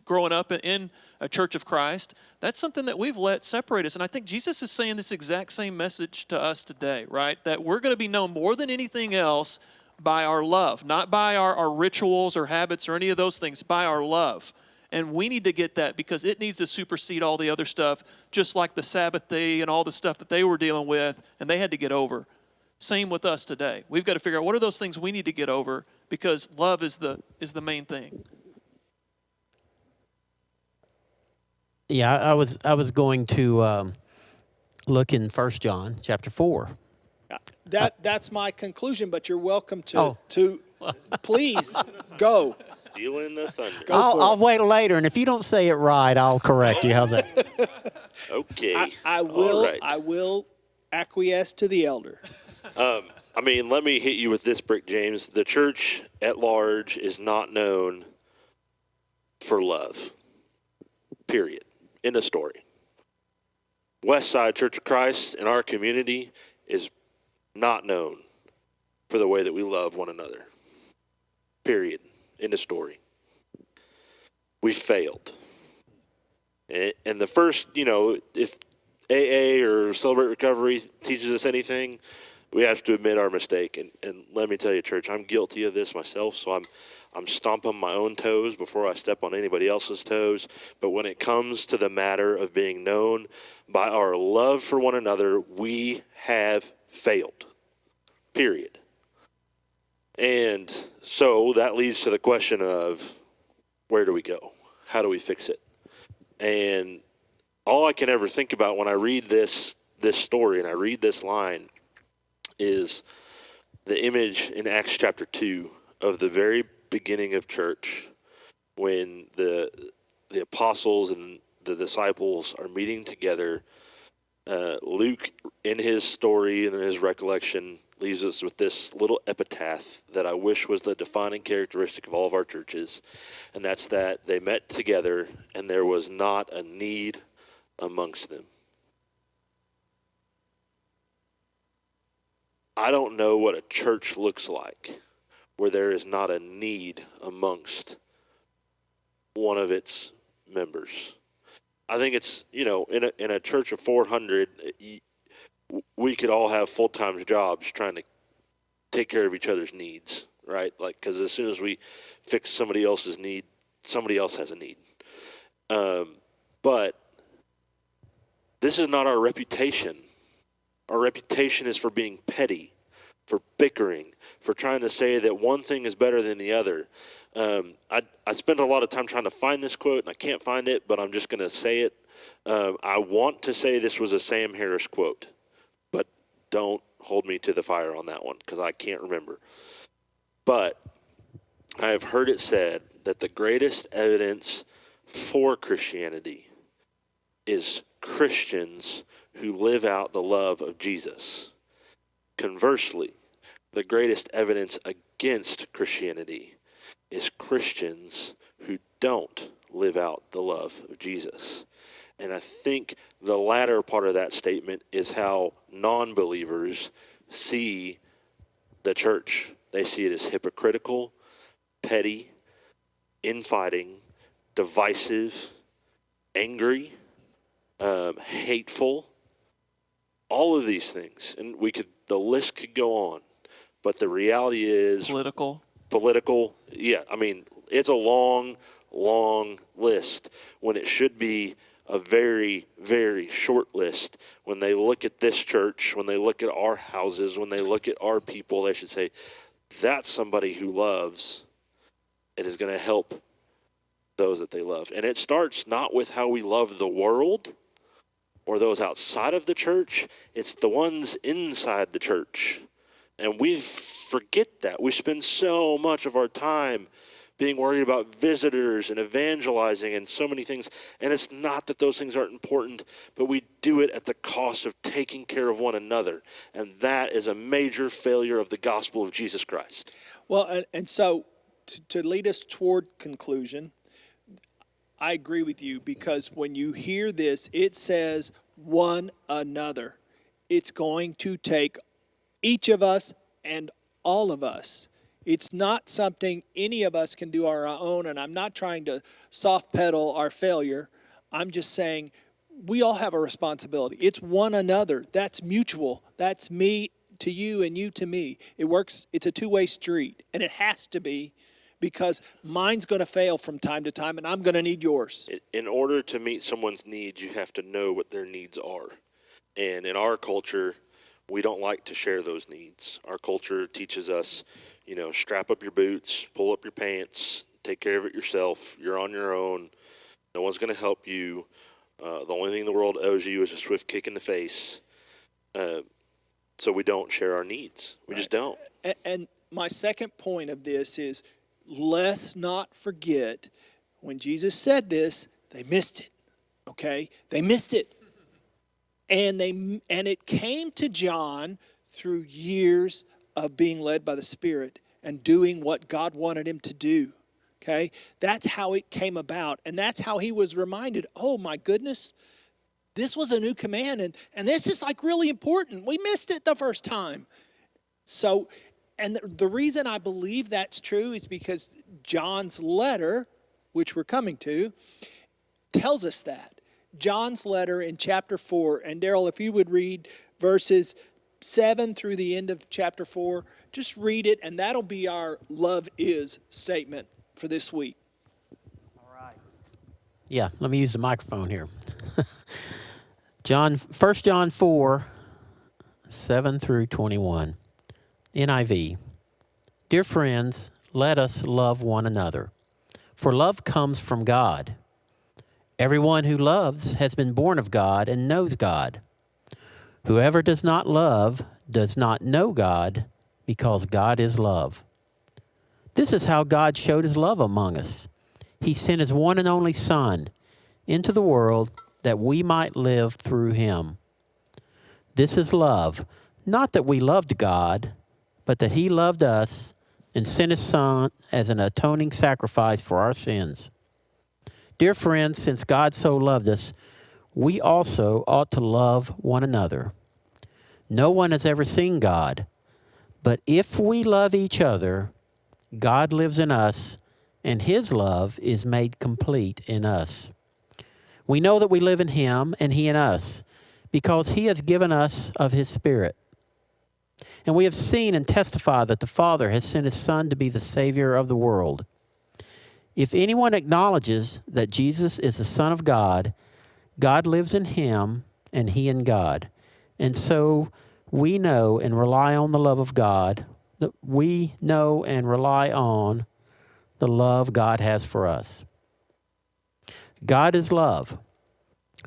growing up in a church of Christ, that's something that we've let separate us. And I think Jesus is saying this exact same message to us today, right? That we're going to be known more than anything else by our love, not by our rituals or habits or any of those things, by our love. And we need to get that because it needs to supersede all the other stuff, just like the Sabbath day and all the stuff that they were dealing with and they had to get over. Same with us today. We've got to figure out what are those things we need to get over because love is the main thing. Yeah, I was going to look in 1 John chapter 4. That's my conclusion, but you're welcome to please go. Stealing the thunder. I'll wait later, and if you don't say it right, I'll correct you. How's that? Okay. I will. All right. I will acquiesce to the elder. Let me hit you with this brick, James. The church at large is not known for love. Period. End of story. Westside Church of Christ in our community is not known for the way that we love one another. Period. End of story. We failed. And the first, if AA or Celebrate Recovery teaches us anything, we have to admit our mistake. And let me tell you, church, I'm guilty of this myself, so I'm stomping my own toes before I step on anybody else's toes. But when it comes to the matter of being known by our love for one another, we have failed. Period. And so that leads to the question of where do we go? How do we fix it? And all I can ever think about when I read this story and I read this line is the image in Acts chapter 2 of the very beginning of church when the apostles and the disciples are meeting together. Luke, in his story and in his recollection, leaves us with this little epitaph that I wish was the defining characteristic of all of our churches, and that's that they met together and there was not a need amongst them. I don't know what a church looks like where there is not a need amongst one of its members. I think it's, in a church of 400, we could all have full-time jobs trying to take care of each other's needs, right? Like, because as soon as we fix somebody else's need, somebody else has a need. But this is not our reputation. Our reputation is for being petty, for bickering, for trying to say that one thing is better than the other. I spent a lot of time trying to find this quote, and I can't find it, but I'm just going to say it. I want to say this was a Sam Harris quote, but don't hold me to the fire on that one because I can't remember. But I have heard it said that the greatest evidence for Christianity is Christians who live out the love of Jesus. Conversely, the greatest evidence against Christianity is Christians who don't live out the love of Jesus. And I think the latter part of that statement is how non-believers see the church. They see it as hypocritical, petty, infighting, divisive, angry, hateful, all of these things. And the list could go on. But the reality is political. Yeah, it's a long, long list when it should be a very, very short list. When they look at this church, when they look at our houses, when they look at our people, they should say, that's somebody who loves and is going to help those that they love. And it starts not with how we love the world, or those outside of the church. It's the ones inside the church. And we forget that. We spend so much of our time being worried about visitors and evangelizing and so many things. And it's not that those things aren't important, but we do it at the cost of taking care of one another. And that is a major failure of the gospel of Jesus Christ. Well, and so to lead us toward conclusion, I agree with you, because when you hear this, it says one another. It's going to take each of us and all of us. It's not something any of us can do on our own, and I'm not trying to soft pedal our failure. I'm just saying we all have a responsibility. It's one another. That's mutual. That's me to you and you to me. It works. It's a two-way street, and it has to be, because mine's going to fail from time to time, and I'm going to need yours. In order to meet someone's needs, you have to know what their needs are. And in our culture, we don't like to share those needs. Our culture teaches us, strap up your boots, pull up your pants, take care of it yourself. You're on your own. No one's going to help you. The only thing the world owes you is a swift kick in the face. So we don't share our needs. We just don't. And my second point of this is, let's not forget, when Jesus said this, they missed it. Okay? They missed it. And it came to John through years of being led by the Spirit and doing what God wanted him to do. Okay? That's how it came about. And that's how he was reminded, oh my goodness, this was a new command, and this is like really important. We missed it the first time. So, and the reason I believe that's true is because John's letter, which we're coming to, tells us that. John's letter in chapter 4, and Daryl, if you would read verses 7 through the end of chapter 4, just read it, and that'll be our love is statement for this week. All right. Yeah, let me use the microphone here. 1 John 4, 7 through 21. NIV. Dear friends, let us love one another, for love comes from God. Everyone who loves has been born of God and knows God. Whoever does not love does not know God, because God is love. This is how God showed his love among us. He sent his one and only Son into the world that we might live through him. This is love, not that we loved God, but that he loved us and sent his Son as an atoning sacrifice for our sins. Dear friends, since God so loved us, we also ought to love one another. No one has ever seen God, but if we love each other, God lives in us, and his love is made complete in us. We know that we live in him and he in us, because he has given us of his Spirit. And we have seen and testified that the Father has sent his Son to be the Savior of the world. If anyone acknowledges that Jesus is the Son of God, God lives in him and he in God. And so we know and rely on the love of God. We know and rely on the love God has for us. God is love.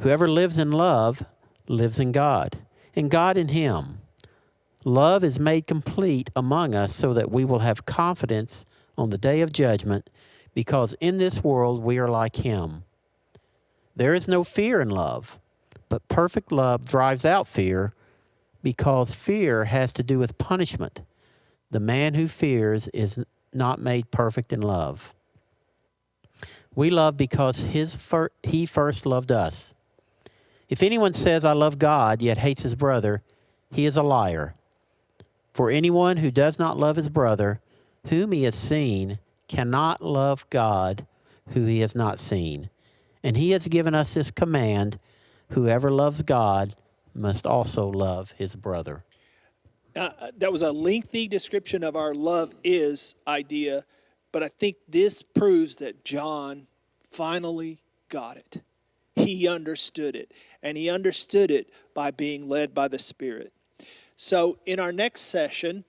Whoever lives in love lives in God, and God in him. Love is made complete among us so that we will have confidence on the day of judgment, because in this world we are like him. There is no fear in love, but perfect love drives out fear, because fear has to do with punishment. The man who fears is not made perfect in love. We love because he first loved us. If anyone says, I love God, yet hates his brother, he is a liar. For anyone who does not love his brother, whom he has seen, cannot love God, who he has not seen. And he has given us this command: whoever loves God must also love his brother. That was a lengthy description of our love is idea, but I think this proves that John finally got it. He understood it, and he understood it by being led by the Spirit. So in our next session,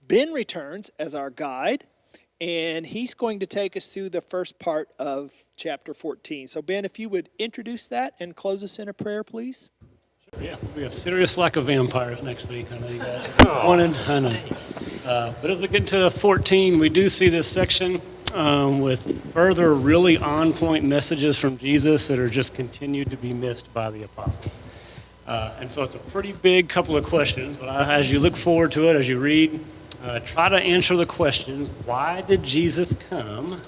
Ben returns as our guide, and he's going to take us through the first part of chapter 14. So, Ben, if you would introduce that and close us in a prayer, please. Yeah, there'll be a serious lack of vampires next week. I know you guys are disappointed. I know. But as we get to 14, we do see this section with further really on-point messages from Jesus that are just continued to be missed by the apostles. And so it's a pretty big couple of questions, but as you look forward to it, as you read, try to answer the questions, why did Jesus come,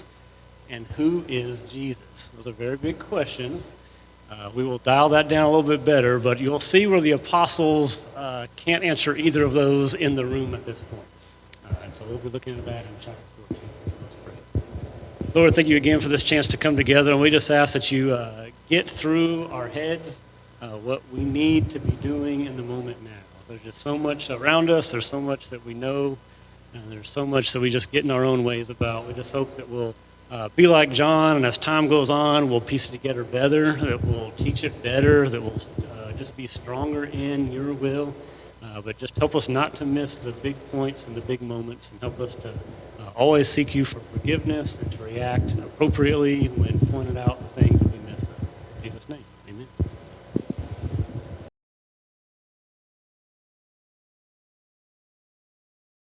and who is Jesus? Those are very big questions. We will dial that down a little bit better, but you'll see where the apostles can't answer either of those in the room at this point. And so we'll be looking at that in chapter 14. So let's pray. Lord, thank you again for this chance to come together, and we just ask that you get through our heads what we need to be doing in the moment now. There's just so much around us. There's so much that we know, and there's so much that we just get in our own ways about. We just hope that we'll be like John, and as time goes on, we'll piece it together better, that we'll teach it better, that we'll just be stronger in your will. But just help us not to miss the big points and the big moments, and help us to always seek you for forgiveness and to react appropriately when pointed out the